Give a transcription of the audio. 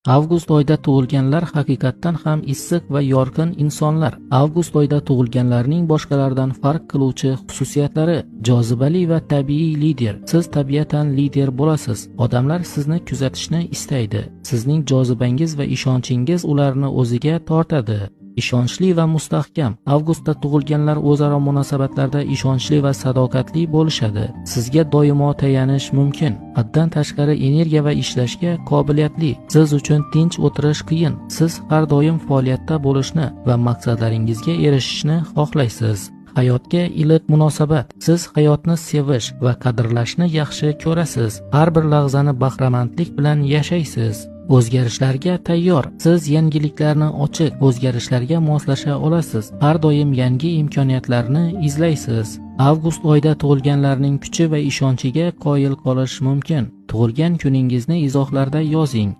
Avgust oyida tug'ilganlar haqiqatdan ham issiq va yorqin insonlar. Avgust oyida tug'ilganlarning boshqalardan farq qiluvchi xususiyatlari: jozibali va tabiiy lider. Siz tabiatan lider bo'lasiz. Odamlar sizni kuzatishni istaydi. Sizning jozibangiz va ishonchingiz ularni o'ziga tortadi. Ishonchli va mustahkam. Avgustda tug'ilganlar o'zaro munosabatlarda ishonchli va sadoqatli bo'lishadi. Sizga doimo tayanish mumkin. Haddan tashqari energiya va ishlashga qobiliyatli. Siz uchun tinch o'tirish qiyin. Siz har doim faoliyatda bo'lishni va maqsadlaringizga erishishni xohlaysiz. Hayotga iliq munosabat. Siz hayotni sevish va qadrlashni yaxshi ko'rasiz. Har bir lahzani bahramandlik bilan yashaysiz. O'zgarishlarga tayyor. Siz yangiliklarni ochiq, o'zgarishlarga moslasha olasiz. Har doim yangi imkoniyatlarni izlaysiz. Avgust oyida tug'ilganlarning kuchi va ishonchiga qoyil qolish mumkin. Tug'ilgan kuningizni izohlarda yozing.